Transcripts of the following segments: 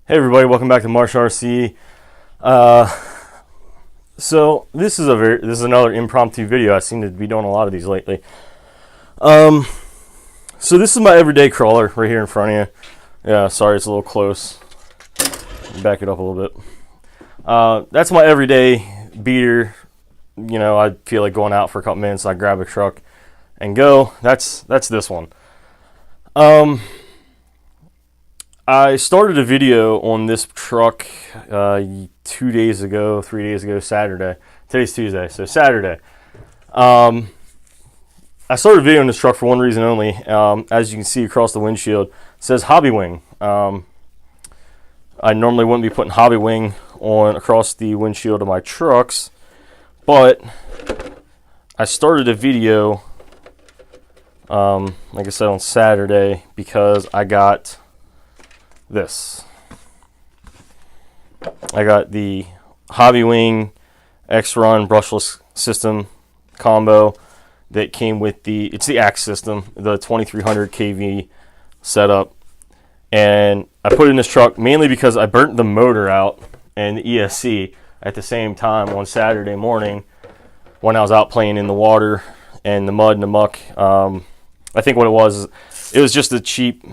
Hey everybody, welcome back to Marsh RC. Uh, so this is another impromptu video. I seem to be doing a lot of these lately. Um, so this is my everyday crawler right here in front of you. Yeah, sorry it's a little close. Back it up a little bit. That's my everyday beater. You know, I feel like going out for a couple minutes. I grab a truck and go. That's this one. I started a video on this truck 3 days ago, Saturday. Today's Tuesday, so Saturday. I started a video on this truck for one reason only. As you can see across the windshield, it says Hobby Wing. I normally wouldn't be putting Hobby Wing on across the windshield of my trucks, but I started a video, like I said, on Saturday because I got this. I got the Hobby Wing X-Run brushless system combo that came with it's the Axe system, the 2300 kV setup, and I put it in this truck mainly because I burnt the motor out and the ESC at the same time on Saturday morning when I was out playing in the water and the mud and the muck. I think what it was just a cheap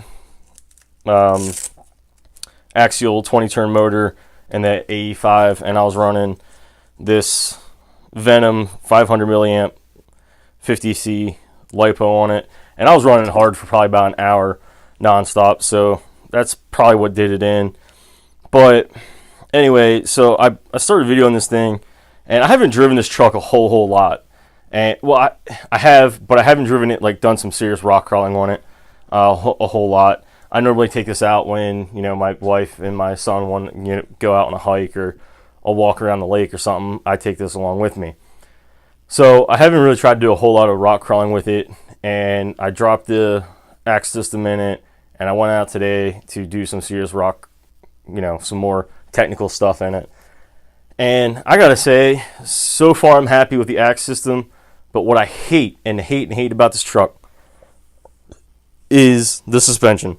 axial 20-turn motor and that AE5, and I was running this Venom 500 milliamp 50C LiPo on it, and I was running hard for probably about an hour nonstop, so that's probably what did it in. But anyway, so I started videoing this thing, and I haven't driven this truck a whole lot, and well, I have, but I haven't driven it, like done some serious rock crawling on it a whole lot. I normally take this out when, you know, my wife and my son want to, you know, go out on a hike or a walk around the lake or something. I take this along with me. So I haven't really tried to do a whole lot of rock crawling with it, and I dropped the Axe system in it, and I went out today to do some serious rock, you know, some more technical stuff in it. And I gotta say, so far I'm happy with the Axe system, but what I hate about this truck is the suspension.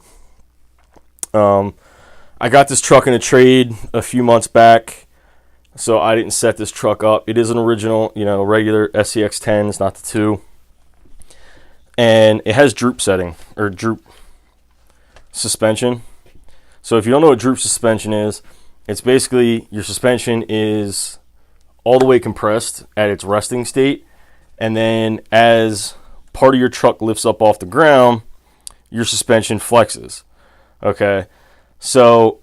I got this truck in a trade a few months back, so I didn't set this truck up. It is an original, you know, regular SCX10. It's not the 2. And it has droop setting, or droop suspension. So if you don't know what droop suspension is, it's basically your suspension is all the way compressed at its resting state, and then as part of your truck lifts up off the ground, your suspension flexes. Okay, so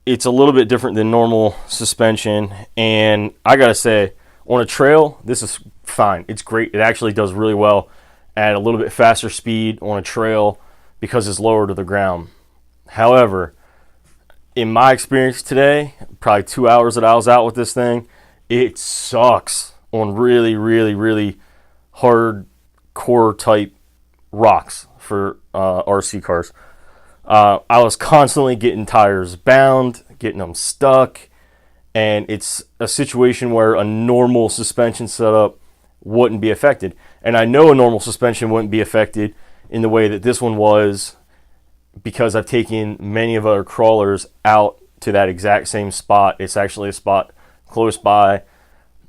it's a little bit different than normal suspension, and I gotta say, on a trail, this is fine. It's great. It actually does really well at a little bit faster speed on a trail because it's lower to the ground. However, in my experience today, probably 2 hours that I was out with this thing, it sucks on really hardcore type rocks for RC cars. I was constantly getting tires bound, getting them stuck, and it's a situation where a normal suspension setup wouldn't be affected. And I know a normal suspension wouldn't be affected in the way that this one was, because I've taken many of other crawlers out to that exact same spot. It's actually a spot close by.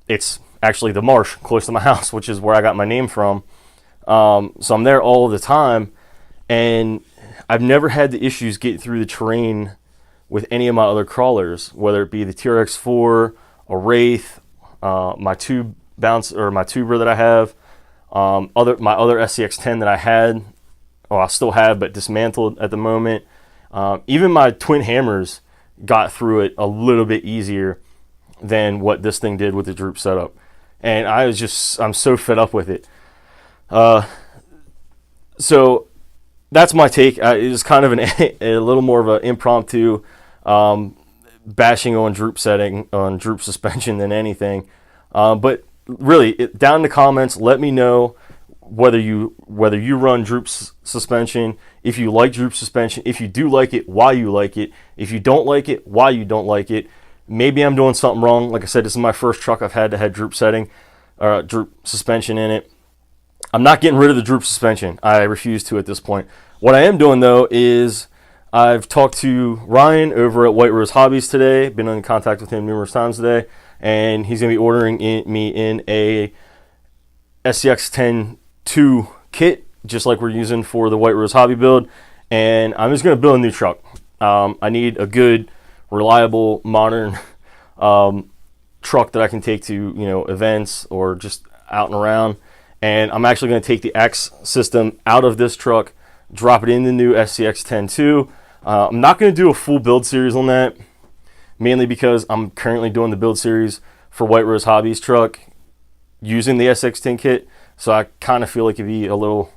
It's actually the marsh close to my house, which is where I got my name from. So I'm there all the time, and I've never had the issues getting through the terrain with any of my other crawlers, whether it be the TRX4, a Wraith, my tube bounce, or my tuber that I have, my other SCX10 that I had, or I still have but dismantled at the moment. Even my twin hammers got through it a little bit easier than what this thing did with the droop setup, and I'm so fed up with it. So that's my take. It was kind of a little more of an impromptu bashing on droop suspension than anything. But really, down in the comments, let me know whether you run droop suspension, if you like droop suspension, if you do like it, why you like it, if you don't like it, why you don't like it. Maybe I'm doing something wrong. Like I said, this is my first truck I've had that had droop suspension in it. I'm not getting rid of the droop suspension. I refuse to at this point. What I am doing, though, is I've talked to Ryan over at White Rose Hobbies today. Been in contact with him numerous times today, and he's going to be ordering me in a SCX-10-2 kit, just like we're using for the White Rose Hobby build. And I'm just going to build a new truck. I need a good, reliable, modern truck that I can take to events or just out and around. And I'm actually going to take the X system out of this truck, drop it in the new SCX-10-2. I'm not going to do a full build series on that, mainly because I'm currently doing the build series for White Rose Hobbies truck using the SX10 kit. So I kind of feel like it'd be a little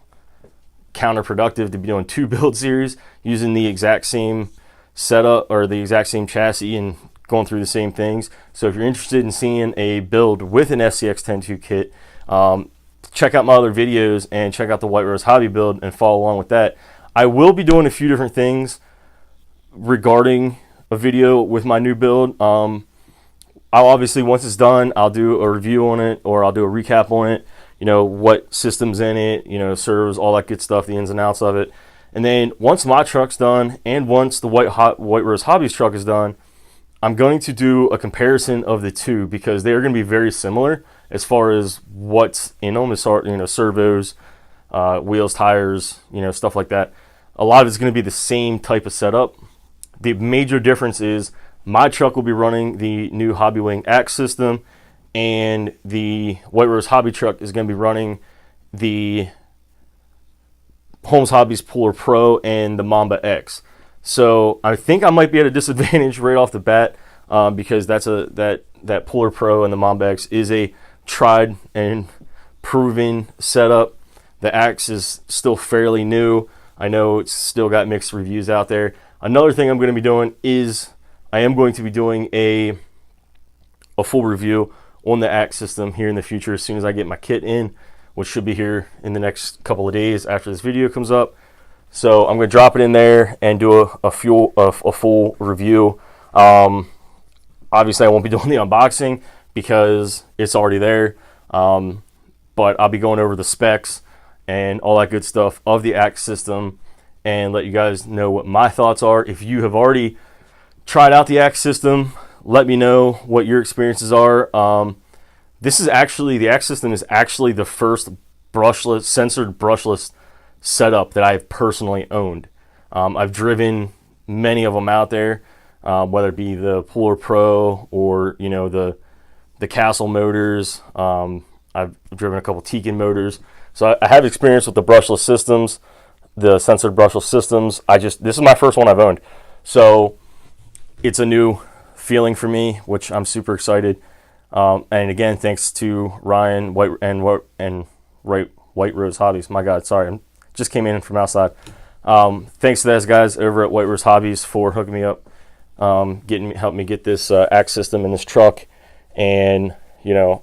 counterproductive to be doing 2 build series using the exact same setup or the exact same chassis and going through the same things. So if you're interested in seeing a build with an SCX-10-2 kit, check out my other videos and check out the White Rose Hobby build and follow along with that. I will be doing a few different things regarding a video with my new build. I'll obviously, once it's done, I'll do a review on it, or I'll do a recap on it, what system's in it, servers, all that good stuff, the ins and outs of it. And then once my truck's done, and once the White Rose Hobbies truck is done, I'm going to do a comparison of the two, because they are going to be very similar as far as what's in them, as far, servos, wheels, tires, stuff like that. A lot of it's going to be the same type of setup. The major difference is my truck will be running the new Hobbywing X system, and the White Rose Hobby truck is going to be running the Holmes Hobbies Puller Pro and the Mamba X. So I think I might be at a disadvantage right off the bat, because that Puller Pro and the Mamba X is a tried and proven setup. The X is still fairly new. I know it's still got mixed reviews out there. Another thing I'm going to be doing is I am going to be doing a full review on the Axe system here in the future as soon as I get my kit in, which should be here in the next couple of days after this video comes up. So I'm going to drop it in there and do a full review. Obviously, I won't be doing the unboxing because it's already there, but I'll be going over the specs and all that good stuff of the Axe system and let you guys know what my thoughts are. If you have already tried out the Axe system, let me know what your experiences are. The Axe system is actually the first censored brushless setup that I've personally owned. I've driven many of them out there, whether it be the Puller Pro or the Castle motors. I've driven a couple Tekin motors, so I have experience with the brushless systems, the censored brushless systems. This is my first one I've owned, so it's a new feeling for me, which I'm super excited. And again, thanks to Ryan White Rose Hobbies. My God, sorry, I just came in from outside. Thanks to those guys over at White Rose Hobbies for hooking me up, helping me get this Axe system in this truck. And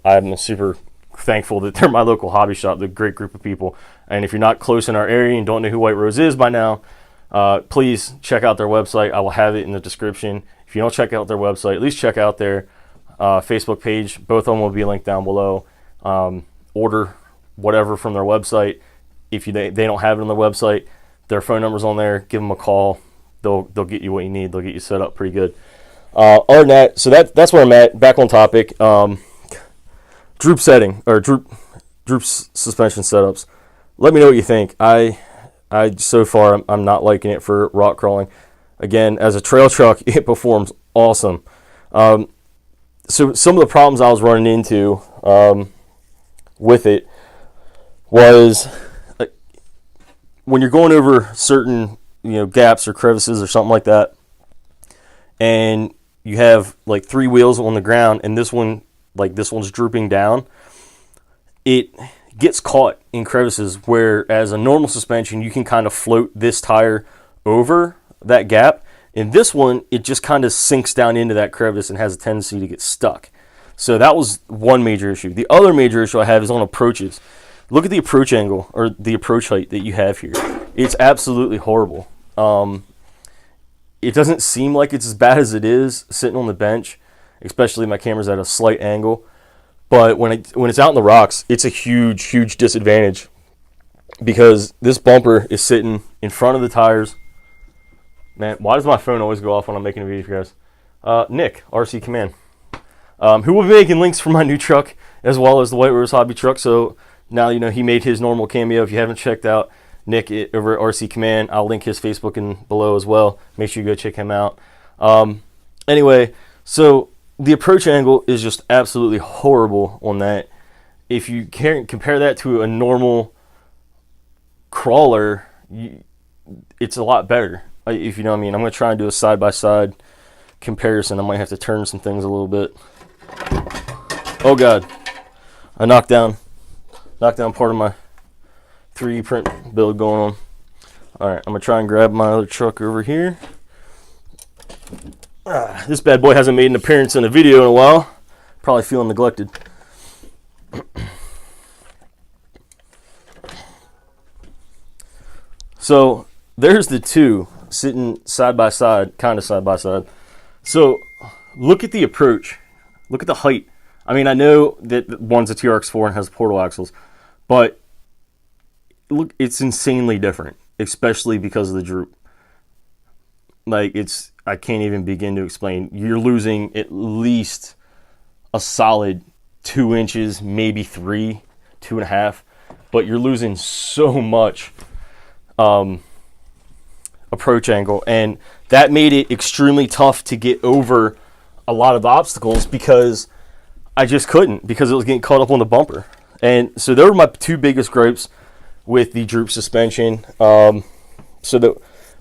I'm super thankful that they're my local hobby shop. They're a great group of people. And if you're not close in our area and don't know who White Rose is by now, please check out their website. I will have it in the description. If you don't check out their website, at least check out their Facebook page. Both of them will be linked down below. Order whatever from their website. If they don't have it on their website, their phone number's on there. Give them a call. They'll get you what you need. They'll get you set up pretty good. Other than that, so that's where I'm at. Back on topic. Droop setting or droop suspension setups. Let me know what you think. I so far I'm not liking it for rock crawling. Again, as a trail truck, it performs awesome. So some of the problems I was running into with it was when you're going over certain gaps or crevices or something like that, and you have like 3 wheels on the ground, and this one's drooping down, it gets caught in crevices, whereas a normal suspension, you can kind of float this tire over that gap. In this one, it just kind of sinks down into that crevice and has a tendency to get stuck. So that was one major issue. The other major issue I have is on approaches. Look at the approach angle or the approach height that you have here. It's absolutely horrible. It doesn't seem like it's as bad as it is sitting on the bench, especially my camera's at a slight angle. But when it's out in the rocks, it's a huge, huge disadvantage because this bumper is sitting in front of the tires Man, why does my phone always go off when I'm making a video for you guys? Nick, RC Command, who will be making links for my new truck as well as the White Rose Hobby truck. So now you know he made his normal cameo. If you haven't checked out Nick over at RC Command, I'll link his Facebook in below as well. Make sure you go check him out. Anyway, so the approach angle is just absolutely horrible on that. If you compare that to a normal crawler, it's a lot better. If you know what I mean. I'm going to try and do a side-by-side comparison. I might have to turn some things a little bit. Oh god, I knocked down part of my 3D print build going on. Alright, I'm going to try and grab my other truck over here. This bad boy hasn't made an appearance in a video in a while. Probably feeling neglected. So there's the two sitting side by side, kind of side by side. So look at the approach. Look at the height. I mean, I know that one's a TRX4 and has portal axles, but look, it's insanely different, especially because of the droop. Like, I can't even begin to explain. You're losing at least a solid 2 inches, maybe 3, 2.5, but you're losing so much approach angle, and that made it extremely tough to get over a lot of the obstacles because I just couldn't, because it was getting caught up on the bumper. And so they were my two biggest gripes with the droop suspension.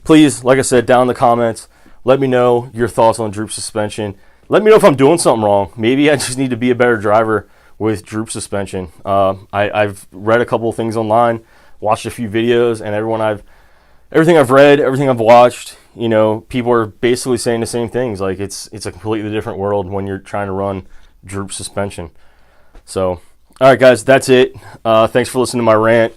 Please, like I said, down in the comments, let me know your thoughts on droop suspension. Let me know if I'm doing something wrong. Maybe I just need to be a better driver with droop suspension. I've read a couple of things online, watched a few videos, and everything I've read, everything I've watched, you know, people are basically saying the same things. Like, it's a completely different world when you're trying to run droop suspension. So, all right, guys, that's it. Thanks for listening to my rant.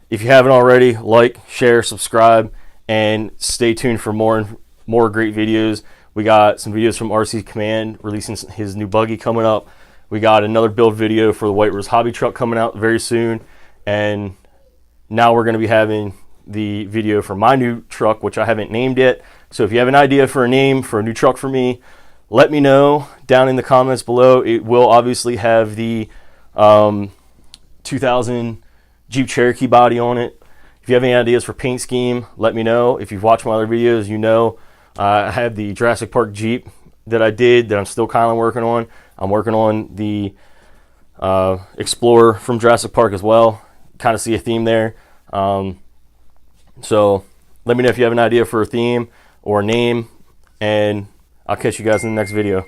If you haven't already, like, share, subscribe, and stay tuned for more great videos. We got some videos from RC Command releasing his new buggy coming up. We got another build video for the White Rose Hobby truck coming out very soon. And now we're going to be having the video for my new truck, which I haven't named yet. So if you have an idea for a name for a new truck for me, let me know down in the comments below. It will obviously have the 2000 Jeep Cherokee body on it. If you have any ideas for paint scheme, let me know. If you've watched my other videos, you know I have the Jurassic Park Jeep that I did that I'm still kind of working on. I'm working on the Explorer from Jurassic Park as well. Kind of see a theme there. So let me know if you have an idea for a theme or a name, and I'll catch you guys in the next video.